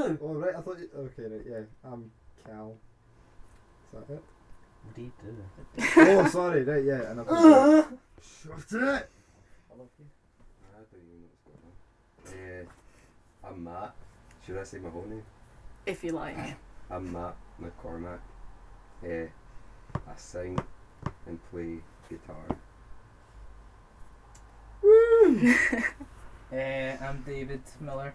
do. Oh right, I thought you... Okay, right, yeah. I'm Cal. Is that it? What do you do? Oh, sorry, right, yeah. And I thought... Shut it! I don't even know what's going on. I'm Matt. Should I say my whole name? If you like. I'm Matt McCormack. I sing and play guitar. Woo! I'm David Miller,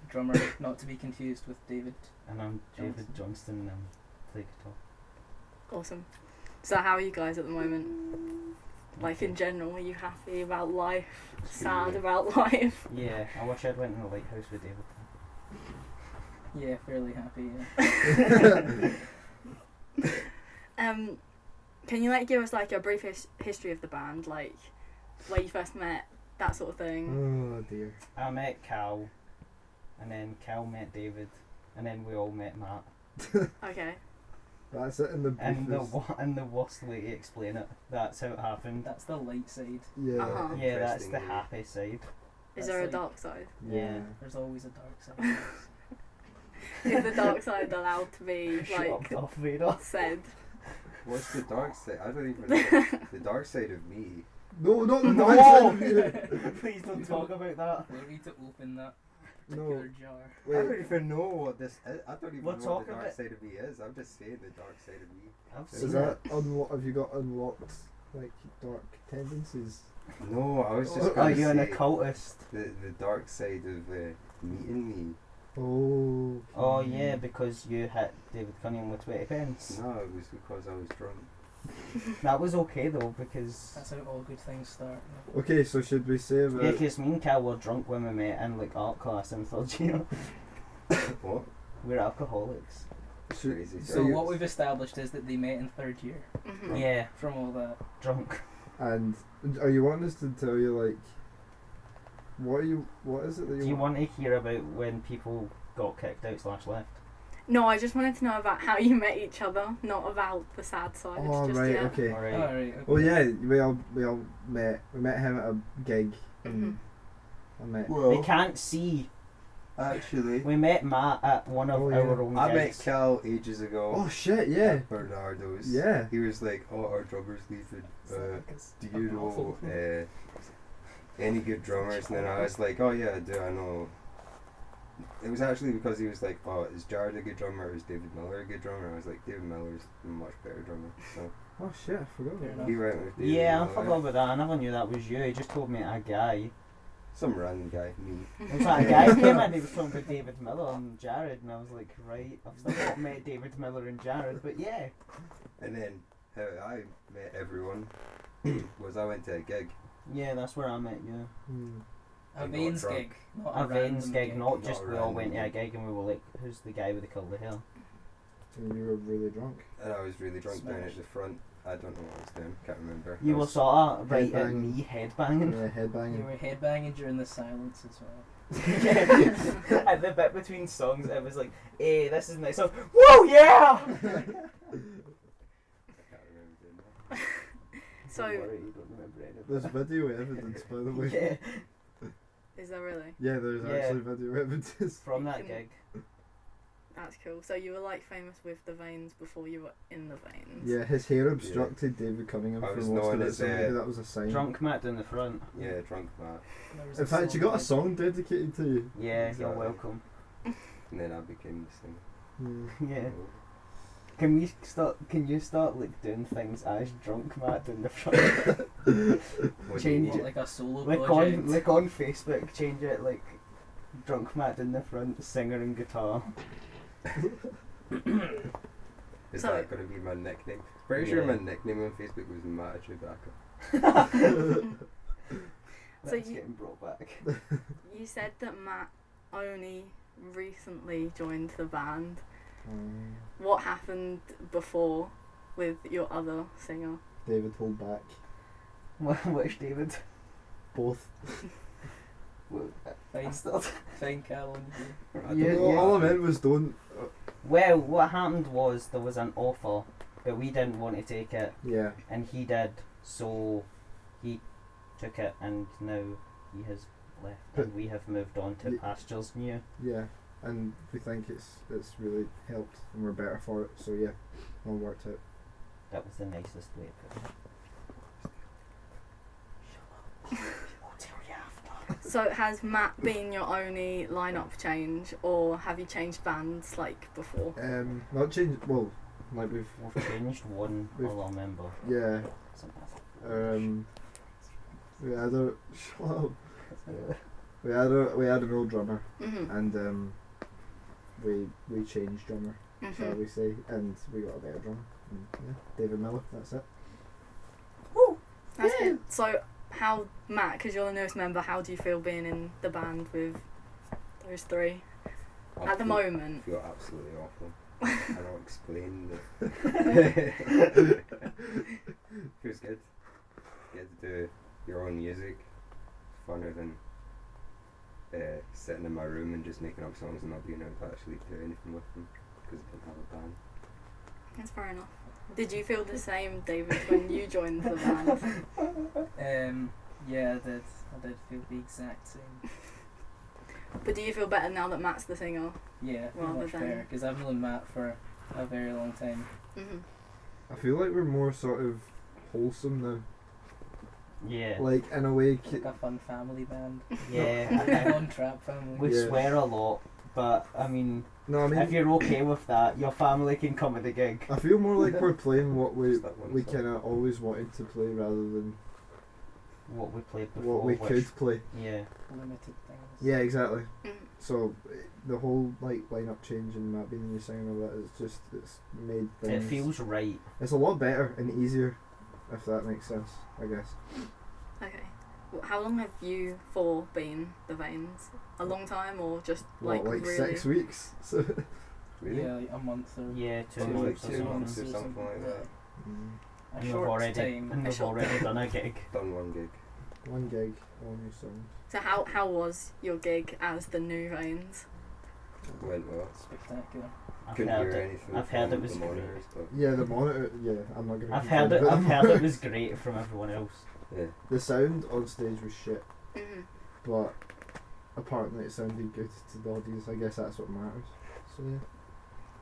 drummer, not to be confused with David. And I'm David Johnston and I play guitar. Awesome. So how are you guys at the moment? Like in general, are you happy about life? Sad about life? Yeah, I wish I'd went in the lighthouse with David. Yeah, fairly happy, yeah. Can you like give us like a brief history of the band, like where you first met, that sort of thing? Oh dear. I met Cal, and then Cal met David, and then we all met Matt. Okay. That's it in the briefest. And the worst way to explain it, that's how it happened. That's the light side. Yeah. Uh-huh. Yeah, that's the Interesting. happy side. Is That's there a like- dark side? Yeah. There's always a dark side. Is the dark side allowed to be Shut like up, Darth Vader. said? What's the dark side? I don't even know. The dark side of me. No, not the No! dark side of you. Please don't talk about that. We need to open that No. particular jar. I don't Wait, even know what this is. I don't even We'll know what talk the dark about- side of me is. I'm just saying the dark side of me. I've is seen that it. have you got unlocked like dark tendencies? No, I was just Are going you to an say occultist? the dark side of meeting me. Oh. Oh yeah, because you hit David Cunningham with 20 pence. No, it was because I was drunk. That was okay though, because That's how all good things start. Okay, so should we say that? yeah, because me and Cal were drunk when we met in like art class in third year. What? We're alcoholics. should, Crazy. So you- what we've established is that they met in third year. Mm-hmm. Yeah, From all that. drunk. And are you wanting us to tell you like what is it that Do you want to hear about when people got kicked out / left? No, I just wanted to know about how you met each other, not about the sad side. Oh just right, yet. okay. Alright. Alright, okay. Well, yeah, we all met. We met him at a gig. Mhm. I met. They can't see. Actually, We met Matt at one of Oh, yeah. our own I met gigs. Cal ages ago. Oh shit! Yeah. At Bernardo's. Yeah. He was like, "Oh, our drummer's leaving. Do you know any good drummers?" And then I was like, "Oh yeah, I do. I know." It was actually because he was like, "Oh, is Jared a good drummer or is David Miller a good drummer?" I was like, "David Miller's a much better drummer." So Oh shit! I forgot. Fair About enough. he went with David Yeah, I Miller. forgot about that. I never knew that was you. He just told me a guy. Some random guy, me. It was like a guy came in and he was talking about David Miller and Jared, and I was like, right, I've still not met David Miller and Jared, but yeah. And then how I met everyone was I went to a gig. Yeah, that's where I met you. that. Hmm. A You got Vane's drunk. gig. Not A Vane's random gig, not Not just a we all went to a random gig and we were like, who's the guy with the curly hair? And you were really drunk. And I was really drunk down Smash. at the front. I don't know what I was doing. Can't remember. You I were was- sort of right at Headbanging. me headbanging. Yeah, You headbanging. were headbanging during the silence as well. Yeah. At the bit between songs, it was like, hey, this is nice. So, whoa, yeah! I can't remember doing that. So, Don't worry, you don't remember any of There's that. video evidence, by the way. Yeah, is there really? Yeah, there's Yeah. actually video evidence. from that You gig. That's cool. So you were like famous with the Veins before you were in the Veins. Yeah, his hair obstructed David Cunningham I for was most of known it, as, so maybe that was a sign. Drunk Matt in the front. Yeah, drunk Matt. There was In fact, you song got a called- song dedicated to you. Yeah, you're Exactly. welcome. And then I became the singer. Hmm. Yeah. Can you start like doing things as drunk Matt in the front? What do you Change mean? What, like a solo like project. on Facebook, change it like drunk Matt in the front, singer and guitar. Is So- that going to be my nickname? Pretty sure Yeah. my nickname on Facebook was Matt Chewbacca. So That's you- getting brought back. You said that Matt only recently joined the band. What happened before with your other singer? David hold back. Which David? Both. Fine, Still- fine, Cal on you. I Yeah, don't No, know. all I meant was don't. Well, what happened was there was an offer, but we didn't want to take it, Yeah. and he did, so he took it, and now he has left, and we have moved on to Ye- pastures new. Yeah. and we think it's really helped, and we're better for it. So yeah, all worked out. That was the nicest way to put it. I'll tell you after. So has Matt been your only lineup change, or have you changed bands like before? Not changed. Well, like We've changed one We've- other member. yeah. We had a shut up. We had an old drummer, Mhm. and we changed drummer, shall Mhm. we say, and we got a better drummer. And, yeah, David Miller. That's it. That's good. So how, Matt, because you're the newest member, how do you feel being in the band with those three at the moment? I feel absolutely awful. I cannot explain the. Feels good. Get to do your own music. Funner than sitting in my room and just making up songs and not being able to actually do anything with them because I didn't have a band. That's fair enough. Did you feel the same, David, when you joined the band? Yeah, I did feel the exact same. But do you feel better now that Matt's the singer? Yeah, I feel Rather much than- better because I've known Matt for a very long time. Mm-hmm. I feel like we're more sort of wholesome now. Yeah. Like in a way. Like a fun family band. Yeah. Fun trap family. We Yeah. swear a lot, but I mean, No, I mean. if you're okay with that, your family can come at the gig. I feel more like we're playing what we Just that one song. kind of always wanted to play rather than What we played before. what we which- could play. Yeah. Limited things. Yeah, exactly. Mm. So the whole like lineup change and Matt being the new singer and all that, it's made things. It feels right. It's a lot better and easier, if that makes sense. I guess. Okay. Well, how long have you four been the Veins? A long time, or just like What, like really? 6 weeks. So. Really? Yeah, like a month or Yeah, two Like months or 2 something. months or something like that. Mm. A And we've short already time. and A we've short already done a gig. Done one gig. One gig, all new songs. So how was your gig as the new Veins? Went well. Spectacular. I've Couldn't heard hear it. anything I've heard from it was the great. monitors, but Yeah, the monitor. Yeah, I'm not gonna. I've complain heard it. about I've the heard it monitor. was great from everyone else. yeah. The sound on stage was shit, Mm-hmm. but apparently it sounded good to the audience. I guess that's what matters. So yeah.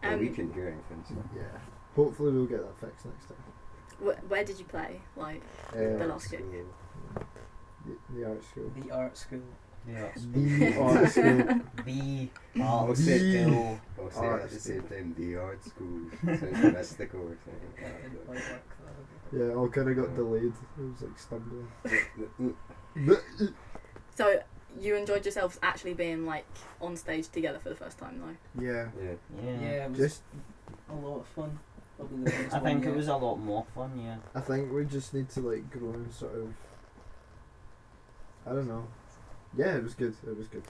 Well, we couldn't hear anything, so. Yeah. Hopefully we'll get that fixed next time. Where did you play? Like The last gig. The art school. The art school. Yeah. The art school. The Oh, art shit. school. I'll say Art it at the school. same time, the art school. Sounds mystical or something. It didn't quite work though. Yeah, all kind of got delayed. It was like stumbling. So you enjoyed yourselves actually being like on stage together for the first time though. Yeah. Yeah. Yeah. Yeah, it was Just, a lot of fun. Probably the best I think one it yet. was a lot more fun. Yeah. I think we just need to like grow and sort of. I don't know. Yeah, it was good. It was good.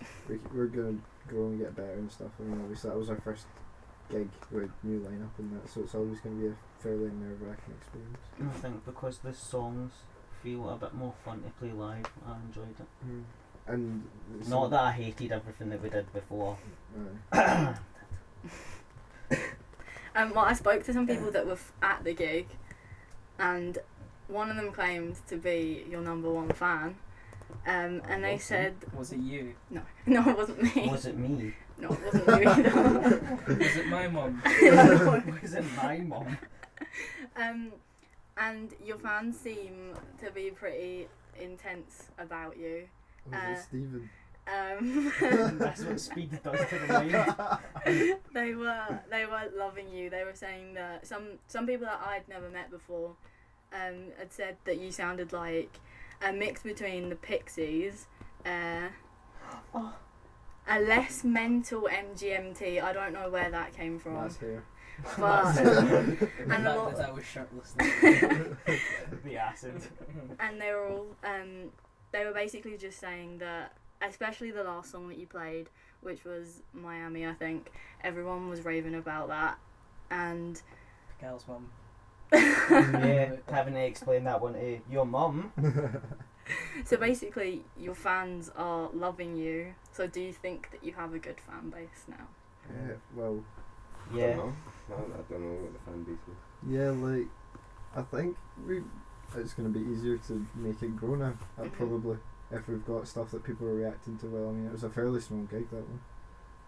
We're gonna grow and get better and stuff. I mean, obviously that was our first gig with new lineup and that, so it's always gonna be a fairly nerve-wracking experience. I think because the songs feel a bit more fun to play live, I enjoyed it. And Not that I hated everything that we did before. Well, I spoke to some people that were at the gig, and one of them claimed to be your number one fan. And they Awesome. said, Was it you? no, it wasn't me. Was it me? No, it wasn't you either. Was it my mum? Was it my mum? And your fans seem to be pretty intense about you. Was it Stephen? That's what speed does to the mind. They were loving you. They were saying that some people that I'd never met before had said that you sounded like a mix between the Pixies, a less mental MGMT. I don't know where that came from, That's hair. but The and fact a lot, that I was shirtless. The acid. and they were all they were basically just saying that, especially the last song that you played, which was Miami, I think, everyone was raving about that, and Gal's mum. Yeah, having to explain that one to your mum. so basically your fans are loving you. So do you think that you have a good fan base now? Yeah, well, Yeah. Don't know. No, I don't know what the fan base is. yeah, like, I think it's going to be easier to make it grow now, Mhm. probably, if we've got stuff that people are reacting to well. I mean, it was a fairly small gig, that one.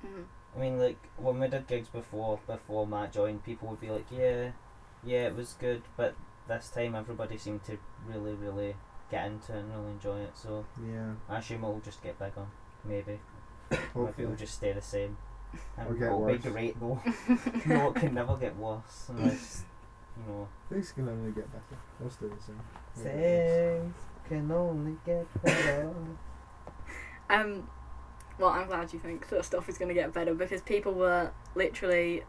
Mm-hmm. I mean, like, when we did gigs before Matt joined, people would be like, yeah, it was good, but this time everybody seemed to really, really get into it and really enjoy it, so Yeah. I assume it'll just get bigger, maybe. Maybe Hopefully. it'll just stay the same. And Or get it'll worse. be great though. No, it can never get worse unless, you know. Things can only get better. They'll stay the same. Things can only get better. Well, I'm glad you think that stuff is going to get better because people were literally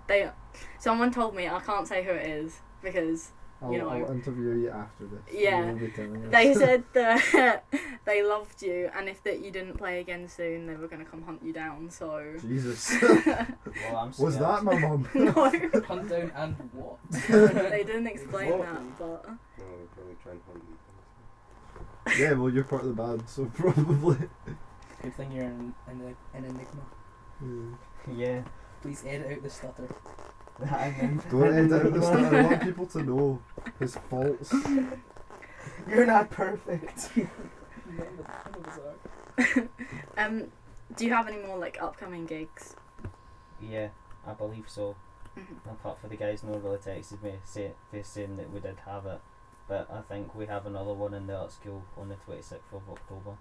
someone told me, I can't say who it is because I'll interview you after this. Yeah. You will be telling us. they said that they loved you and if that you didn't play again soon they were going to come hunt you down, so Jesus. Well, I'm Was scared. that my mum? no. Hunt down and what? They didn't explain What? that, but No, they'll probably try and hunt you. Yeah, well, you're part of the band, so probably. Good thing you're an enigma. Yeah. Yeah. Please edit out the stutter. Don't end out the stuff. I want people to know his faults. You're not perfect. do you have any more like upcoming gigs? Yeah, I believe so. Mhm. Apart from the guys no really texted me saying that we did have it. But I think we have another one in the art school on the 26th of October.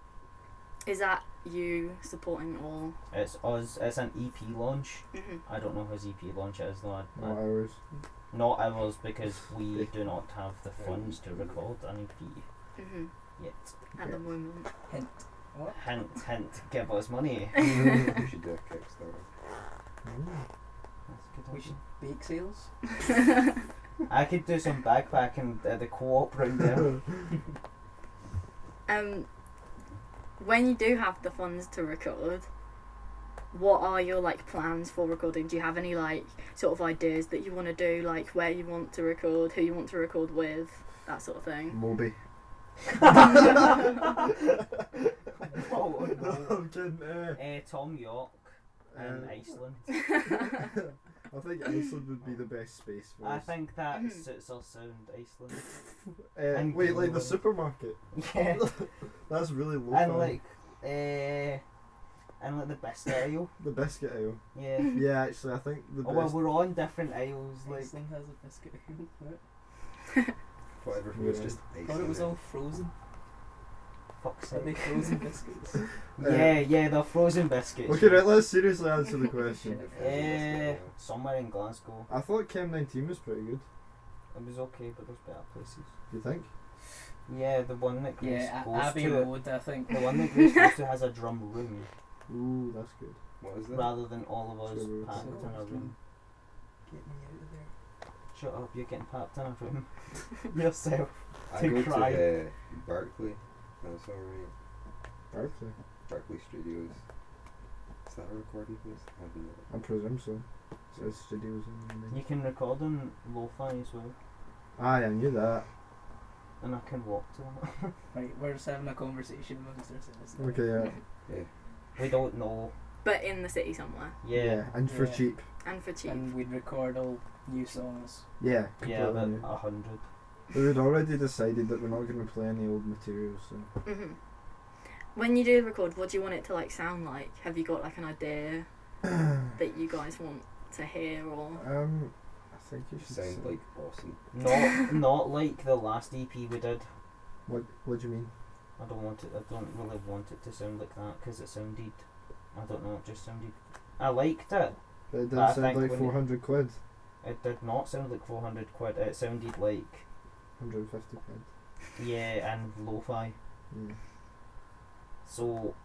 Is that you supporting or? It's us. It's an EP launch. Mhm. I don't know whose EP launch it is though. No hours. Not ours because we do not have the funds to record an EP Mhm. yet. At the moment. Hint. What? Hint, hint. Give us money. We should do a Kickstarter. That's a good We idea. should bake sales. I could do some backpacking at the co-op round there. When you do have the funds to record, what are your like plans for recording? Do you have any like sort of ideas that you want to do, like where you want to record, who you want to record with, that sort of thing? Moby. Oh, no. I'm kidding. Tom York in Uh, Iceland. I think Iceland would be the best space for I us. think that Mhm. suits our sound, Iceland. Wait, like the Greenland. supermarket? Yeah. That's really low. And like the biscuit aisle. the biscuit aisle. Yeah. Yeah, actually, I think the Oh well, best. we're on different aisles. Like Iceland has a biscuit. Right? Thought everything was Yeah. just ice. Thought it was on all frozen. fuck's Are they sake. frozen biscuits? Yeah, they're frozen biscuits. Okay, right, let's seriously answer the question. Somewhere in Glasgow. I thought Chem 19 was pretty good. It was okay, but there's better places. Do you think? Yeah, the one that Grace Yeah, goes Abbey to. Road, I think. The one that Grace goes to has a drum room, Ooh, that's good. What is that? rather than all of us Sure, packed so in a room. Get me out of there. Shut up, you're getting packed in a room. Yourself. I to go cry. to Berkeley. That's alright. Berkeley. Berkeley Studios. Is that a recording place? I don't know. I presume so. It says studios in the name. You can record in lo-fi as well, Aye, I knew that. and I can walk to them. Right, we're just having a conversation amongst ourselves. now. Okay, yeah. Yeah. We don't know. But in the city somewhere Yeah. And for Yeah. cheap. and for cheap. And we'd record all new songs. Yeah. Yeah, completely about new. 100. We had already decided that we're not going to play any old material, so. Mhm. When you do record, what do you want it to like sound like? Have you got like an idea that you guys want to hear or? I think you should Sound say- like awesome. Not like the last EP we did. What do you mean? I don't really want it to sound like that because it sounded. I don't know. It just sounded. I liked it. But it did I sound think like when 400 quid. It did not sound like 400 quid. It sounded like 150 quid. yeah, and lo-fi. Yeah. So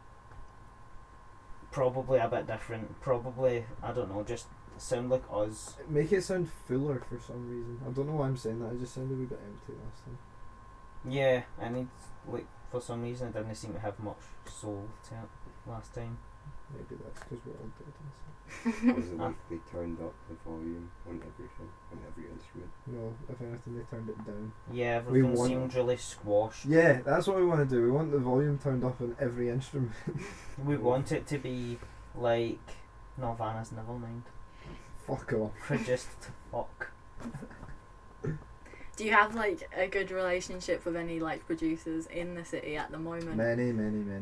probably a bit different. Probably I don't know. Just sound like us. Make it sound fuller for some reason. I don't know why I'm saying that. It just sounded a wee bit empty last time. Yeah, and it's like for some reason it didn't seem to have much soul to it last time. Maybe that's because we're all dead inside. Was it like they turned up the volume on everything, on every instrument? No, if anything, they turned it down. Yeah, We everything want- seemed really squashed. Yeah, that's what we want to do. We want the volume turned up on every instrument. We want it to be like Nirvana's Nevermind. Fuck off. Just fuck. Do you have like a good relationship with any like producers in the city at the moment, Many.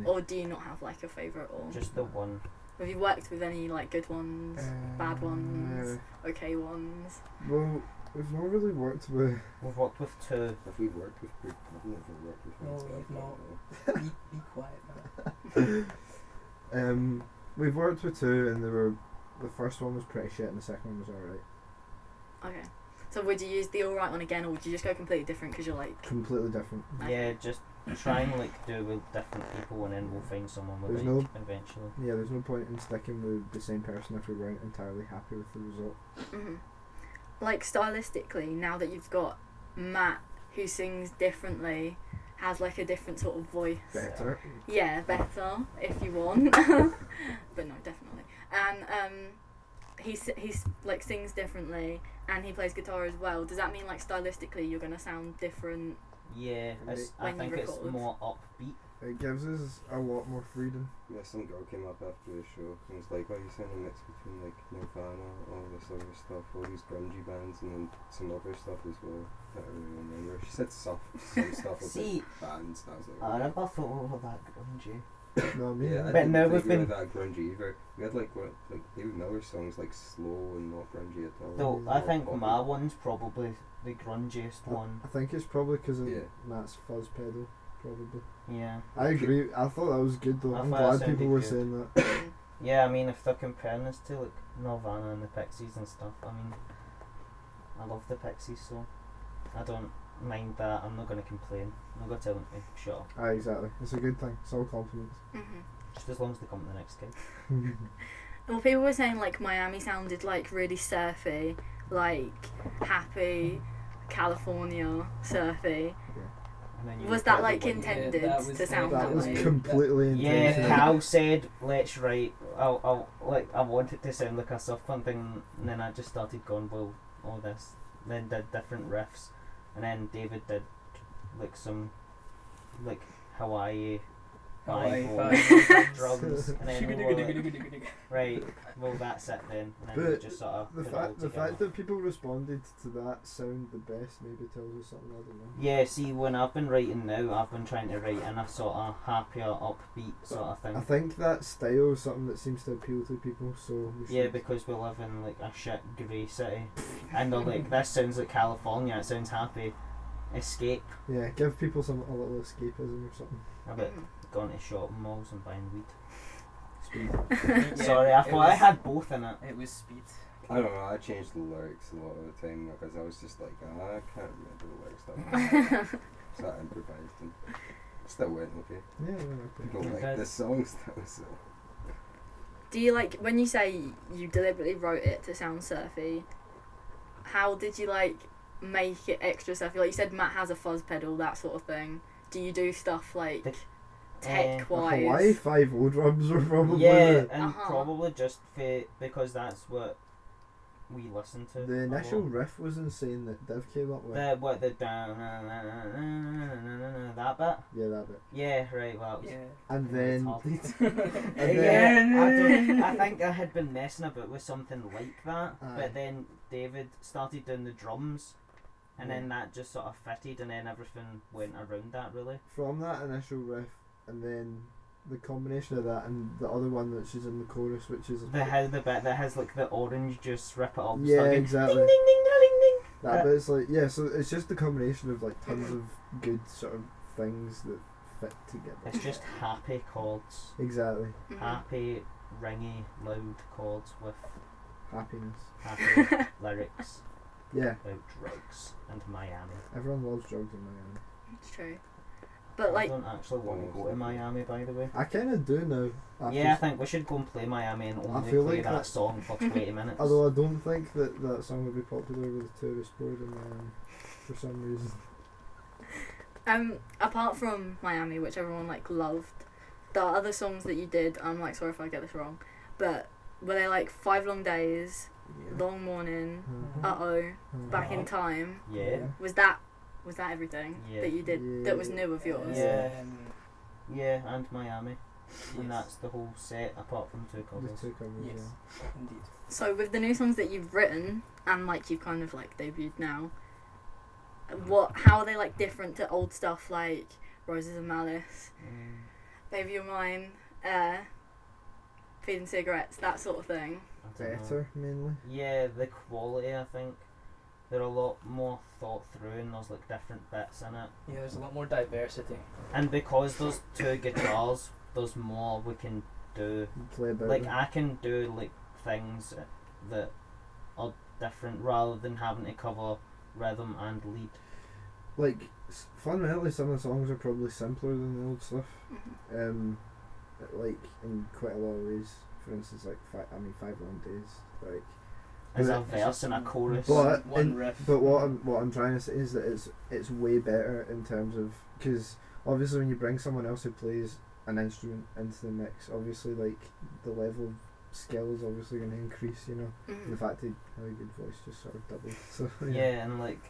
or do you not have like a favourite or? Just the one. Have you worked with any like good ones, bad ones, okay ones? Well, we've not really worked with. We've worked with two. Have we worked with group? I've never worked with No, one stuff. you've not. Be quiet now. We've worked with two, and they were. The first one was pretty shit, and the second one was alright. Okay. So would you use the alright one again, or would you just go completely different because you're like... Completely different. Yeah, just try and like do with different people, and then we'll find someone we There's like eventually. Yeah, there's no point in sticking with the same person if we weren't entirely happy with the result. Mhm. Like stylistically, now that you've got Matt who sings differently, has like a different sort of voice. Better. Yeah, better if you want, but no, definitely. And he's like sings differently, and he plays guitar as well. Does that mean like stylistically you're gonna sound different? Yeah, I When you think it's record. more upbeat. It gives us a lot more freedom. Yeah, some girl came up after the show and was like, "Oh, you sound a mix between like Nirvana, all this other stuff, all these grungy bands, and then some other stuff as well." I don't really remember. She said some stuff See, about bands, and I was like, I never thought of that grungy. No, I mean, yeah, I But didn't now think we've we were been- that grungy either. We had like David Miller songs like slow and not grungy at all. Though More I think poppy. my one's probably the grungiest one. I think it's probably because of Yeah. Matt's fuzz pedal. Probably. Yeah. I agree. I thought that was good though. I I'm thought glad it sounded people were good. saying that. Yeah, I mean, if they're comparing us to like Nirvana and the Pixies and stuff, I mean, I love the Pixies, so I don't mind that. I'm not going to complain. I'm not going to tell them to shut up. Aye, exactly. It's a good thing. It's all compliments. Mhm. Just as long as they come to the next gig. Well, people were saying like Miami sounded like really surfy, like happy, California surfy. And then you Was look that at like the wind. intended Yeah, that was to sound that that was way? completely Yeah, intentional. Cal said, let's write. I wanted to sound like a surf punk thing, and then I just started going, well, all this. Then did different riffs, and then David did like some, like Hawaii drums, and then we were like, right, well that's it then, and then we But just sort of The put it all fact together. that people responded to that sound the best maybe tells us something. I don't know. Yeah, see, when I've been writing now, I've been trying to write in a sort of happier, upbeat sort of thing. I think that style is something that seems to appeal to people. So we should. Yeah, because we live in like a shit grey city, and they're like, this sounds like California. It sounds happy. Escape. Yeah, give people a little escapism or something. A bit Mhm. going to shopping malls and buying weed. Speed. Yeah, Sorry, I it thought I was- had both in it. It was speed. I don't know. I changed the lyrics a lot of the time because I was just like, I can't remember the lyrics that well. So I improvised and still went okay. Yeah, okay. People Okay. like the song still, so. Do you like when you say you deliberately wrote it to sound surfy? How did you like make it extra surfy? Like you said, Matt has a fuzz pedal, that sort of thing. Do you do stuff like The- tech The wise? Hawaii 5-0 drums were probably Yeah, and Uh-huh. probably just because that's what we listen to. the a initial lot. riff was insane that Div came up with. The that bit. Yeah, that bit. Yeah, right. Well, Yeah. And it's then retarded. and Yeah, I think I had been messing about with something like that, Aye. but then David started doing the drums, and then that just sort of fitted, and then everything went around that really. from that initial riff, and then the combination of that and the other one that she's in the chorus, which is The bit that has like the orange juice rip it up. yeah, start going, exactly. Ding ding ding ding ding. That bit's like so it's just the combination of like tons of good sort of things that fit together. It's just happy chords, Exactly. Mhm. happy, ringy, loud chords with Happiness. happy lyrics Yeah, about drugs and Miami. everyone loves drugs in Miami. It's true. But like, I don't actually want to go to Miami, by the way. I kind of do now. after Yeah, I s- think we should go and play Miami and only feel play like that that- song for 20 minutes. Although I don't think that song would be popular with the tourist board in Miami for some reason. apart from Miami, which everyone like loved, the other songs that you did, I'm like sorry if I get this wrong, but were they like 5 Long Days, Long Morning, Mhm. Back in Time? Yeah. Was that everything Yeah. that you did that was new of yours? Yeah. Um, Yeah, and Miami. And yes. that's the whole set, apart from 2 Just covers. two covers, Yes. Indeed. So with the new songs that you've written and like you've kind of like debuted now, how are they like different to old stuff like Roses of Malice, Mm. Baby You're Mine, feeding cigarettes, that sort of thing. I don't know. Better, mainly. Yeah, the quality, I think. They're a lot more thought through and there's like different bits in it. Yeah, there's a lot more diversity. And because there's two guitars, there's more we can do. Play about Like, them. I can do like things that are different rather than having to cover rhythm and lead. Like, fundamentally, some of the songs are probably simpler than the old stuff. Like, in quite a lot of ways. For instance, like, 5 Long Days. Like, As a but- verse and a chorus. But One riff. But what I'm trying to say is that it's way better in terms of, because obviously when you bring someone else who plays an instrument into the mix, obviously like the level of skill is obviously going to increase, you know. And the fact that you have a good voice just sort of doubles. So Yeah, and like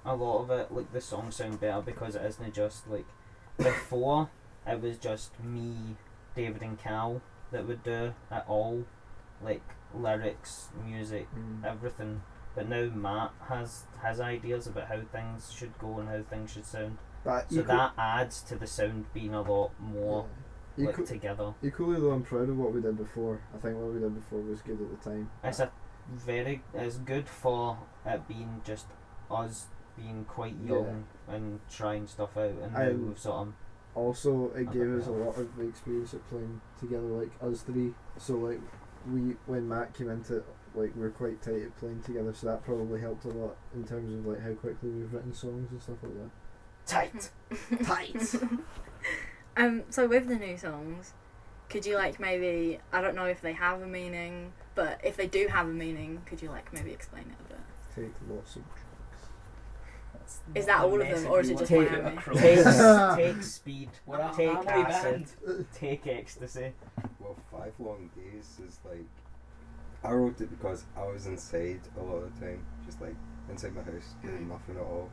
a lot of it, like the songs sound better because it isn't just like before it was just me, David and Cal that would do it all, like lyrics, music, everything. But now Matt has ideas about how things should go and how things should sound. But So that adds to the sound being a lot more like Equally, together. though, I'm proud of what we did before. I think what we did before was good at the time. It's good for it being just us being quite young and trying stuff out, and now we've sort of Also, it gave us a Okay. lot of experience at playing together, like us three. So like when Matt came into it, like we were quite tight at playing together, so that probably helped a lot in terms of like how quickly we've written songs and stuff like that. tight. So with the new songs, could you like maybe, I don't know if they have a meaning, but if they do have a meaning, could you like maybe explain it a bit? Take lots of drugs. That's Is not that the all of them, message or is we it want just to Take- get Miami? across. Take speed, We're a take Miami acid, band. take ecstasy. Well, 5 Long Days is like, I wrote it because I was inside a lot of the time, just like inside my house, doing nothing at all.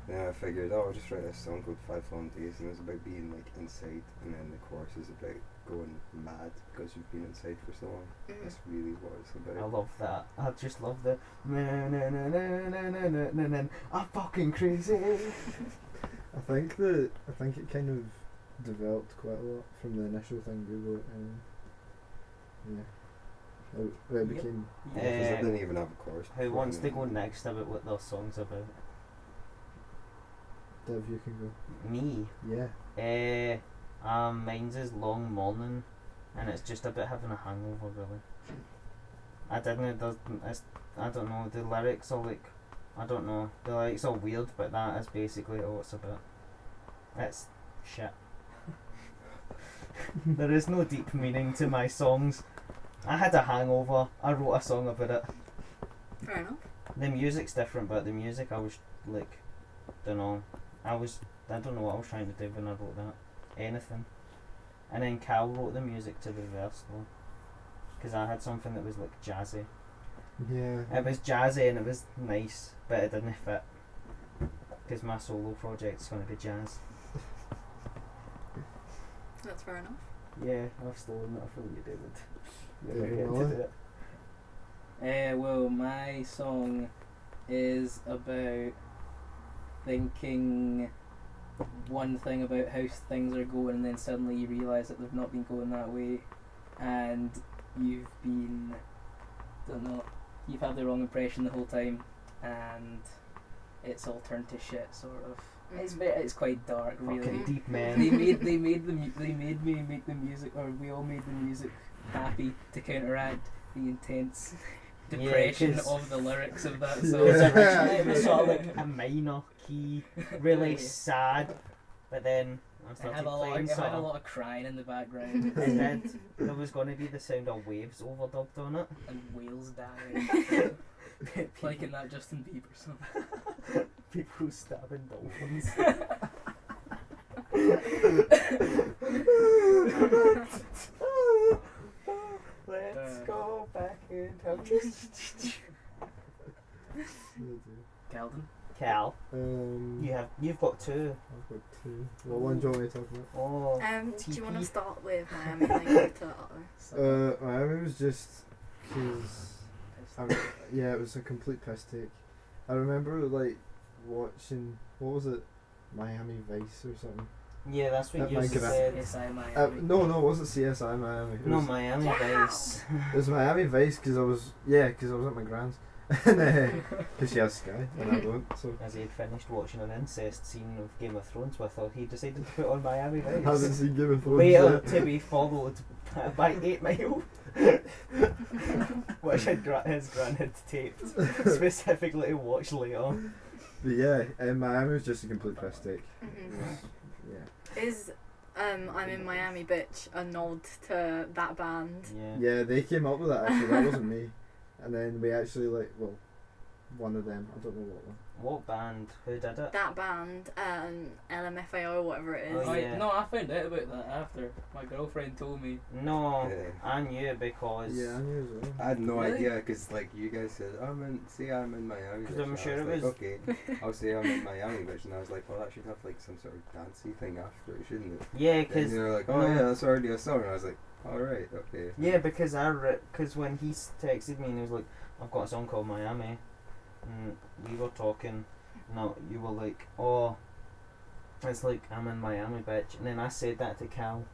Then I figured, oh, I'll just write a song called 5 Long Days, and it's about being like inside, and then the chorus is about going mad because you've been inside for so long. That's really what it's I about. love that. I just love the I'm fucking crazy. I think it kind of developed quite a lot from the initial thing we wrote. It became. Yeah, 'cause I Uh, didn't even have a chorus. Who before, wants and to then- go next about what their song's about? Dev, you can go. Me. Yeah. Mine's is Long Morning, and it's just about having a hangover, really. I don't know, the lyrics are like, I don't know, the lyrics are weird, but that is basically all it's about. It's shit. There is no deep meaning to my songs. I had a hangover, I wrote a song about it. Fair enough. The music's different, but the music I was like, I don't know what I was trying to do when I wrote that. Anything. And then Cal wrote the music to the verse though, because I had something that was like jazzy. Yeah. It was jazzy and it was nice, but it didn't fit. Because my solo project's going to be jazz. That's fair enough. Yeah, I've stolen that from you, David. Yeah, Never get really? to do it. Well, my song is about thinking one thing about how things are going, and then suddenly you realise that they've not been going that way, and you've been, don't know, you've had the wrong impression the whole time, and it's all turned to shit, sort of. It's quite dark, really. Fucking deep They man. made me make the music, or we all made the music happy to counteract the intense depression 'cause- of the lyrics of that Because song. originally it was sort of like a minor key, really sad, but then I I started had playing a sort of, lot of crying in the background and then there was going to be the sound of waves overdubbed on it. and whales dying, like in that Justin Bieber song. People stabbing dolphins. Let's go back in time. Calden? Cal, Um, you've got two. I've got two. What one do you want me to talk about? Oh, Do you want to TP. start with Miami and then go to Ottawa? Miami was just because yeah, it was a complete piss take. I remember like watching, what was it, Miami Vice or something. Yeah, that's what At you Minecraft. said. CSI Miami. No, it wasn't CSI Miami. It No, was, Miami Vice. it was Miami Vice because I was at my grand's. Because she has Sky and I don't. So As he had finished watching an incest scene of Game of Thrones with her, he decided to put on Miami I haven't Vice. seen Game of Thrones Later yet. to be followed by 8 Mile, which his gran had taped specifically to watch later. But yeah, Miami was just a complete piss take. Mhm. Yeah. Is I'm in Miami Bitch a nod to that band? Yeah. Yeah, they came up with that actually. That wasn't me. And then we actually one of them. I don't know what one. What band? Who did it? That band, LMFAO or whatever it is. Oh, yeah. No, I found out about that after. My girlfriend told me. No, Yeah. I knew it because. Yeah, I knew as well. I had no Really? idea because like you guys said, I'm in Miami. 'Cause Bitch," I'm and I sure it like, was- okay. I'll say I'm in Miami, bitch, and I was like, well, that should have like some sort of dancey thing after it, shouldn't it? Yeah, And because they were like, oh yeah, that's already a song. And I was like, all right, okay. because because when he texted me and he was like, I've got a song called Miami, and we were talking. No, you were like, oh, it's like I'm in Miami, bitch, and then I said that to Cal,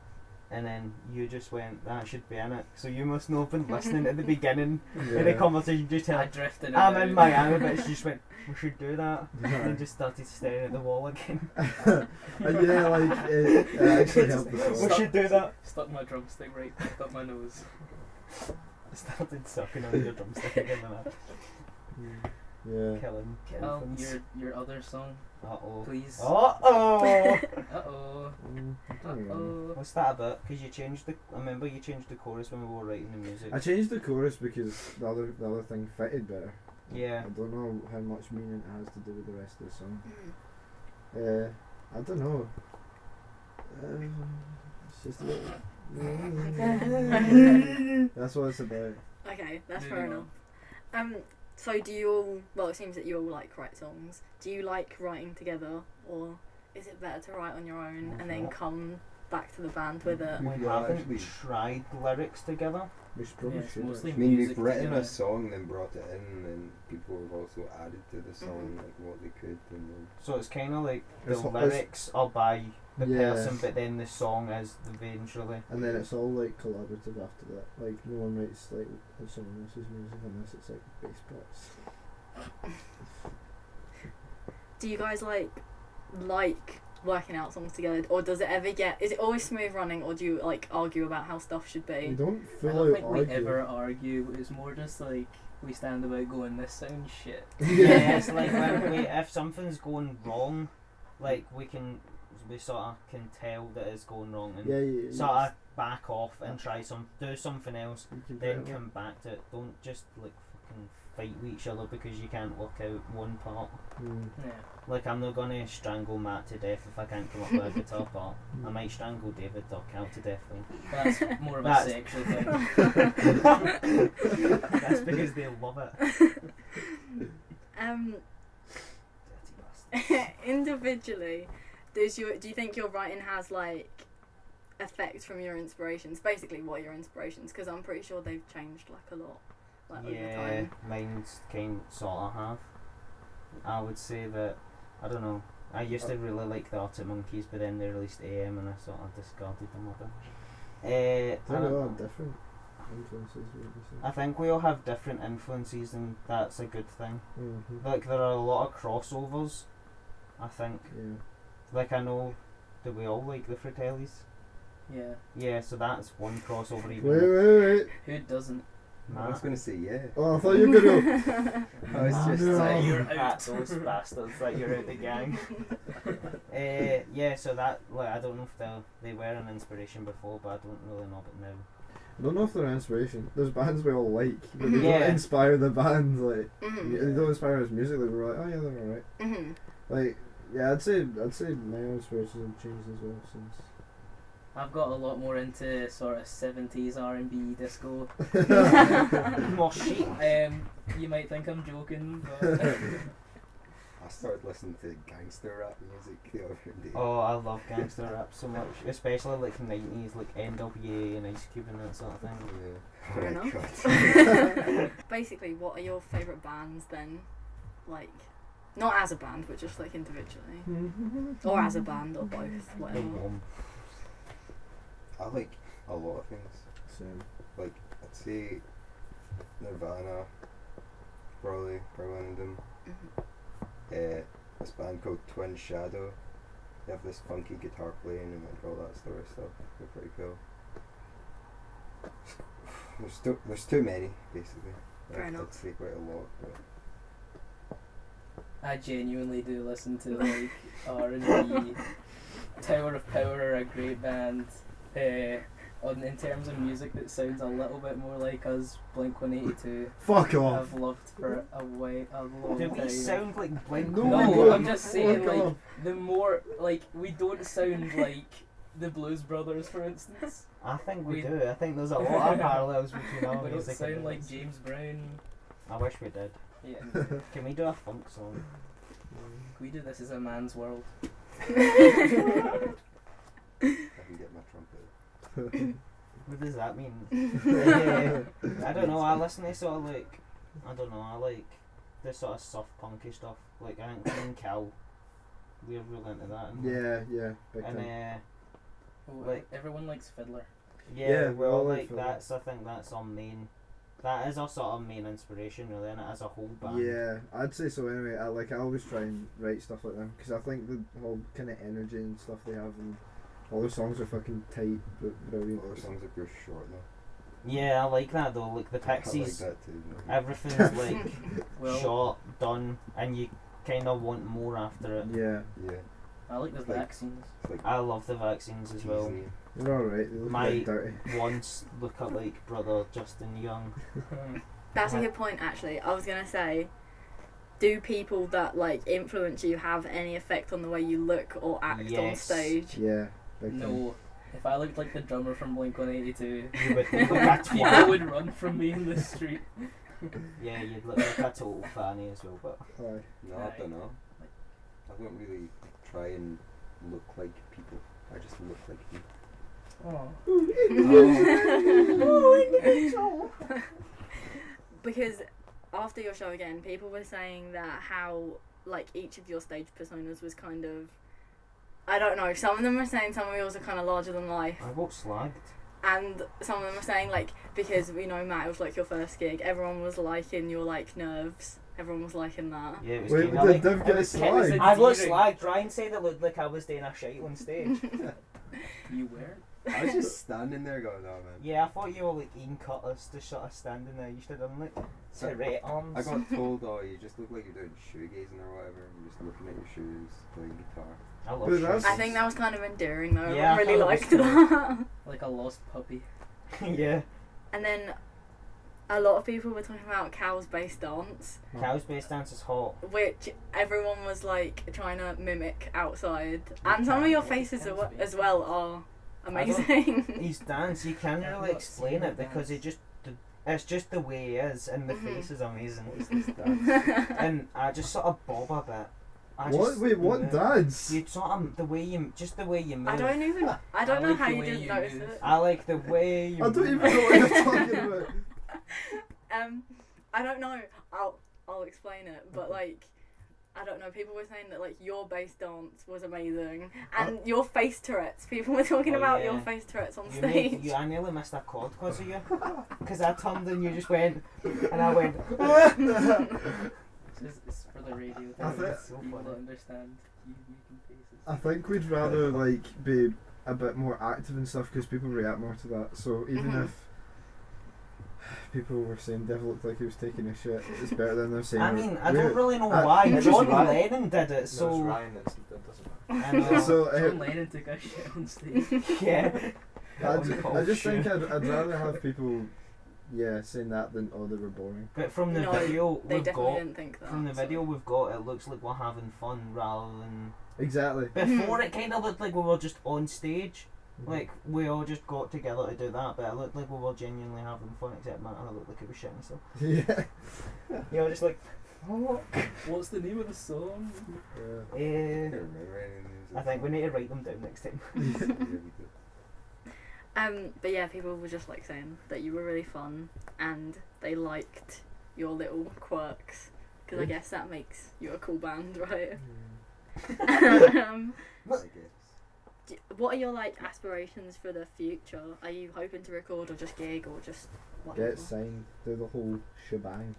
and then you just went, that should be in it. So you must not have been listening at the beginning in the conversation. Just I tell, drifted. I'm it in out. Miami, bitch. You just went, we should do that, and then just started staring at the wall again. And yeah, like it actually helped the We song. should do that. Stuck my drumstick right up my nose. Started sucking on your drumstick again, and Yeah. killing Oh, infants. your other song, Uh-oh. please. Uh-oh. Uh-oh. I don't remember. Uh-oh. What's that about? Because you changed the. I remember you changed the chorus when we were writing the music. I changed the chorus because the other thing fitted better. Yeah. I don't know how much meaning it has to do with the rest of the song. Mm. I don't know. It's just a little. That's what it's about. Okay, that's Moving fair enough. So do you all? Well, it seems that you all like write songs. Do you like writing together, or is it better to write on your own and then come back to the band with it? We Yeah, haven't actually- tried lyrics together. We should probably Yeah, it's should. mostly I mean, we've music written together. a song, then brought it in, and people have also added to the song like what they could, and then So it's kind of like the It's- lyrics are by the Yeah. person, but then the song is eventually. And then it's all like collaborative after that. Like no one writes like someone else's music unless it's like bass parts. Do you guys like working out songs together, or does it ever get? Is it always smooth running, or do you like argue about how stuff should We be? don't I full don't out think we argue. ever argue. It's more just like we stand about going, this sounds shit. Yeah, it's like when if something's going wrong, like we sort of can tell that it's going wrong and Yeah, yeah. sort of back off and do something else, You can then tell. come back to it. Don't just like fucking fight with each other because you can't work out one part. Mm. Yeah. Like I'm not gonna strangle Matt to death if I can't come up with a guitar part. I might strangle David or Cal to death though. That's more of a That's- sexual thing. That's because they love it. Dirty bastard. Individually, do you think your writing has like effects from your inspirations? Basically, what are your inspirations? Because I'm pretty sure they've changed like a lot, like over Yeah, time. mine's kind sort of have. I would say that I don't know. I used to really like the Arctic Monkeys, but then they released AM and I sort of discarded them a bit. I They're don't all know. different influences, would you say? I think we all have different influences, and that's a good thing. Mm-hmm. Like there are a lot of crossovers. I think. Yeah. Like I know. Do we all like the Fratellis? Yeah. Yeah, so that's one crossover. Even Wait. Who doesn't? I was gonna say yeah. Oh, I thought you were gonna. I was just No. like, You're At out. those bastards that you're out the gang. Yeah, so that like I don't know if they were an inspiration before, but I don't really know about now. I don't know if they're an inspiration. There's bands we all like, but they Yeah. don't inspire the band. Like Mhm. they don't inspire us musically. We're like, oh yeah, they're alright. Mhm. Like yeah, I'd say my inspirations have changed as well since. I've got a lot more into sort of 70s R&B disco. More shit. You might think I'm joking, but I started listening to gangster rap music the other day. Oh, I love gangster rap so much, especially like 90s, like NWA and Ice Cube and that sort of thing. Yeah. Fair Oh my enough. God. Basically, what are your favourite bands then? Like, Not as a band, but just like individually, or as a band, or both, whatever. I like a lot of things. Same. Like, I'd say Nirvana, probably one of them. This band called Twin Shadow. They have this funky guitar playing and like all that sort of stuff. They're pretty cool. There's too many, basically. Fair enough. I'd say quite a lot. But I genuinely do listen to like R&B. Tower of Power are a great band. In terms of music that sounds a little bit more like us, Blink-182. Fuck off. I've loved for a long Do time. we sound like Blink? No, No, we don't. I'm just saying, Fuck like, off. the more, like, we don't sound like the Blues Brothers, for instance. I think we We- do. I think there's a lot of parallels between our We don't music. sound and like theirs. James Brown. I wish we did. Yeah. Can we do a funk song? We do This Is a Man's World. I can get my trumpet. What does that mean? I don't know. I listen to sort of like, I don't know. I like the sort of soft punky stuff. Like I think King Cal, we're real into that. And Yeah, big And time. Oh, Like- everyone likes Fiddler. yeah, Yeah, we're all like like Fiddler. that's. I think that's our main. That is our sort of main inspiration, really, and as a whole band. Yeah, I'd say so anyway. I always try and write stuff like them because I think the whole kind of energy and stuff they have and all the songs are fucking tight but brilliant. All the songs are pretty short though. Yeah, I like that though. Like the I like Pixies, that too. everything's like Well, short, done, and you kind of want more after it. Yeah, Yeah, I like the Like- vaccines. it's like I love the Vaccines as well. cheesy. they're alright. They look My- a bit dirty. Once look up like brother Justin Young. That's a good point, actually. I was gonna say, do people that like influence you have any effect on the way you look or act on Yes. stage? Yeah, big time. No. If I looked like the drummer from Blink-182, You would look like a people twat. would run from me in the street. Yeah, you'd look like a total fanny as well, but Aye. No, I don't know. I don't really try and look like people. I just look like me. Oh. Because after your show again, people were saying that how like each of your stage personas was kind of, I don't know, some of them were saying some of yours are kind of larger than life, I got slagged. and some of them were saying like, because we know Matt, it was like your first gig, everyone was liking your like nerves, everyone was liking that. Yeah, it was Wait, kinda did like, Dev it get was it was slagged? I got endearing. slagged. Ryan said it looked like I was doing a shite on stage. You were? I was just standing there going, oh man. Yeah, I thought you were like Ian Cutters just sort of standing there. You should have done like straight arms. I got told, oh, you just look like you're doing shoegazing or whatever. You're just looking at your shoes, playing guitar. I love But that's- I think that was kind of endearing though, Yeah, everyone I really thought liked it was that. Like a lost puppy. Yeah. And then a lot of people were talking about Cal's bass dance, Cow's bass dance is hot. which everyone was like trying to mimic outside, and some of your faces as well are amazing. His dance, you can't I've really not explain seen it it because dance. it's just the way he is, and the Mhm. face is amazing. What's this dance? And I just sort of bob a bit. I What? just Wait, what move. dance? You sort of the way you move. I don't know I how like the you way didn't you notice move. it. I like the way you. I don't even move. know what you're talking about. I don't know. I'll explain it, but like, I don't know. People were saying that like your bass dance was amazing, and your face turrets. People were talking Oh, about yeah. your face turrets on You stage. made, I nearly missed a chord because of you. Because I turned and you just went, and I went. It's for the radio. I think- It's so people that understand you making faces. I think we'd rather like be a bit more active and stuff because people react more to that. So even Mhm. if people were saying Dev looked like he was taking a shit, it's better than them saying. I mean, I "We're-" don't really know I- why. it was John Ryan. Lennon did it, No, it's so Ryan that doesn't matter. I know. So John Lennon took a shit on stage. Yeah. I just think I'd rather have people, yeah, saying that than oh they were boring. But from the No, video They we've definitely got, didn't think that. from the so. video we've got, it looks like we're having fun rather than Exactly. before. It kind of looked like we were just on stage, like we all just got together to do that. But it looked like we were genuinely having fun, except Matt and I looked like he was shitting himself. Yeah. You know, just like, What's the name of the song? Yeah. I eh. can't remember any names. I think we need to write them down next time. Yeah, we do. But yeah, people were just like saying that you were really fun, and they liked your little quirks Because I guess that makes you a cool band, right? Yeah. I guess. What are your like aspirations for the future? Are you hoping to record or just gig or just whatever? Get signed, do the whole shebang.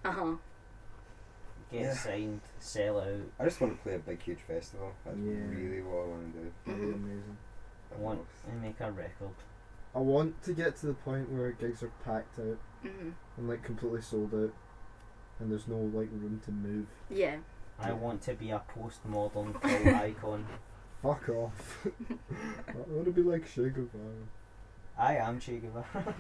Get Yeah. signed, sell out. I just want to play a big, huge festival. That's Yeah. really what I want to do. Really Mhm. amazing. I want to make a record. I want to get to the point where gigs are packed out Mhm. and like completely sold out, and there's no like room to move. Yeah. I want to be a postmodern cult icon. Fuck off. I want to be like Che Guevara. I am Che Guevara.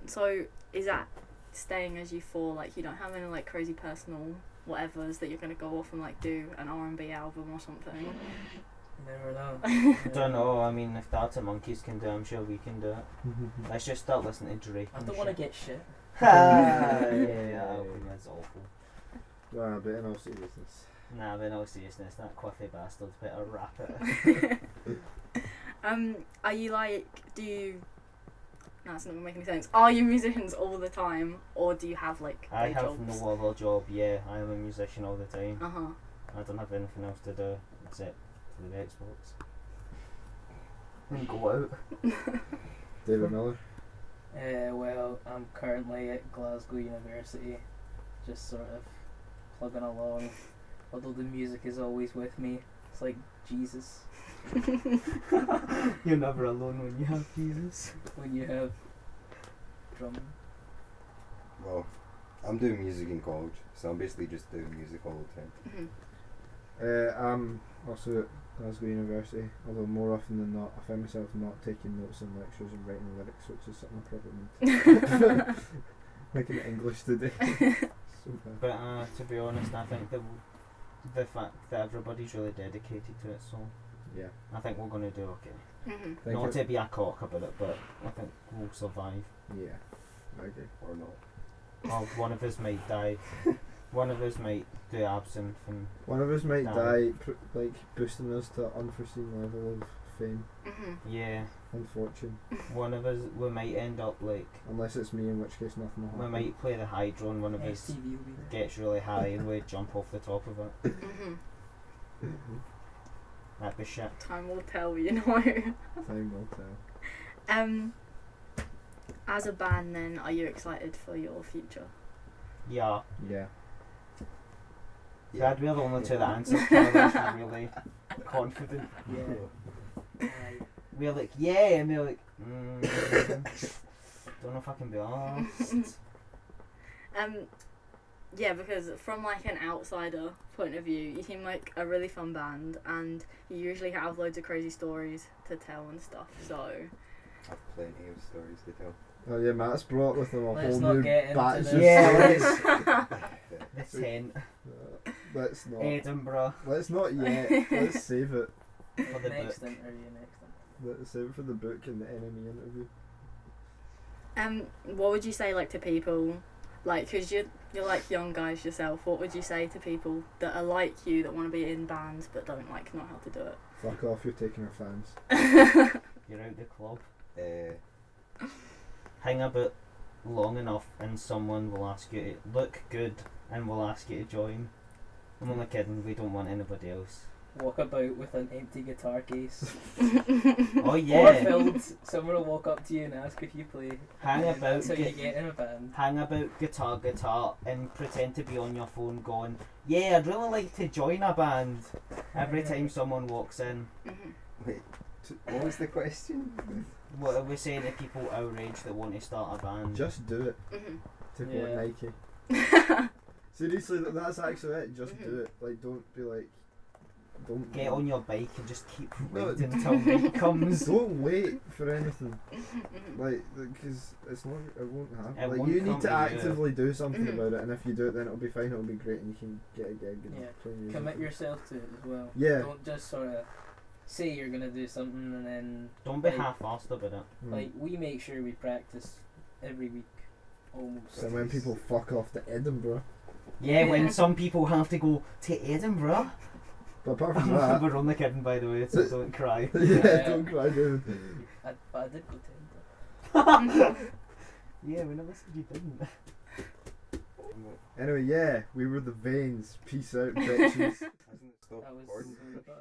So is that staying as you fall? Like you don't have any like crazy personal whatevers that you're gonna go off and like do an R&B album or something? You never know. I don't know, I mean, if that's what Monkeys can do, I'm sure we can do it. Let's just start listening to Drake. I and don't want to shit. get shit. Yeah, that album is awful. But in all seriousness, Nah, but in all seriousness, that Quiffy bastard's better rap it. Are you like, do you, no, it's not gonna make any sense. Are you musicians all the time, or do you have like I day have jobs? no other job, yeah, I am a musician all the time. Uh-huh. I don't have anything else to do except for the Xbox. And go out. David Miller. Well, I'm currently at Glasgow University, just sort of plugging along. Although the music is always with me, it's like Jesus You're never alone when you have Jesus. when you have drumming. Well, I'm doing music in college, so I'm basically just doing music all the time. Mhm. I'm also at Glasgow University, although more often than not I find myself not taking notes in lectures and writing lyrics, which is something I probably need. Like in English today. So bad. But to be honest, I think the fact that everybody's really dedicated to it, so Yeah. I think we're going to do okay. Mhm. Think Not it- to be a cock about it, but I think we'll survive. Yeah. I agree. Or not. Or one of us might die. One of us might do absinthe and One of us might No. die, like boosting us to an unforeseen level of fame Mhm. yeah, and fortune. one of us, we might end up like, Unless it's me, in which case nothing will we happen. might play the hydro and one of us STV will be there. gets really high and we jump off the top of it. Mhm. That'd be shit. Time will tell, you know. Time will tell. As a band, then, are you excited for your future? Yeah. Yeah. Glad we're the only two that answered. We're really confident. Yeah. We're like, yeah, and they're like, don't know if I can be honest. Yeah, because from like an outsider point of view, you seem like a really fun band, and you usually have loads of crazy stories to tell and stuff. So I've plenty of stories to tell. Oh yeah, Matt's brought with him a Let's whole not new get into batch this. of Yeah, stories. The tent, Let's not. Edinburgh, Let's not yet. Let's save it. for the Next book. interview, next interview. Let's save it for the book and the enemy interview. what would you say like to people, like, cause you're like young guys yourself. What would you say to people that are like you that want to be in bands but don't like know how to do Fuck off, you're taking our fans. it? You're out the club. Uh, Hang about long enough and someone will ask you to look good and will ask you to join. I'm only kidding, we don't want anybody else. Walk about with an empty guitar case. Oh Or yeah, filled. Someone will walk up to you and ask if you play. hang about, That's how you get in a band. hang about guitar and pretend to be on your phone going, yeah, I'd really like to join a band every time someone walks in. Mhm. wait, what was the question? What are we saying to people our age that want to start a band? Just do it. Mhm. To quote Yeah. Nike. Seriously, that's actually it. Just do Mhm. it. Like, don't be like, don't Get on your bike and just keep No, riding until night comes. Don't wait for anything. Mhm. Like, because it's not. It won't happen. It Like, won't you come need to to you. actively do something Mhm. about it, and if you do it, then it'll be fine. It'll be great, and you can get a gig and Yeah. play music. Commit yourself to it as well. Yeah. Don't just sort of say you're gonna do something and then Don't be like, half-assed about it. Mm. like we make sure we practice every week, almost. So when people fuck off to Edinburgh, Yeah, when some people have to go to Edinburgh. but apart from that, We're only kidding, by the way, so don't cry. yeah, don't cry, dude. But I did go to Edinburgh. Yeah, we never said you didn't. Anyway, yeah, we were the Veins. Peace out, bitches. Hasn't it stopped That was recording? so bad.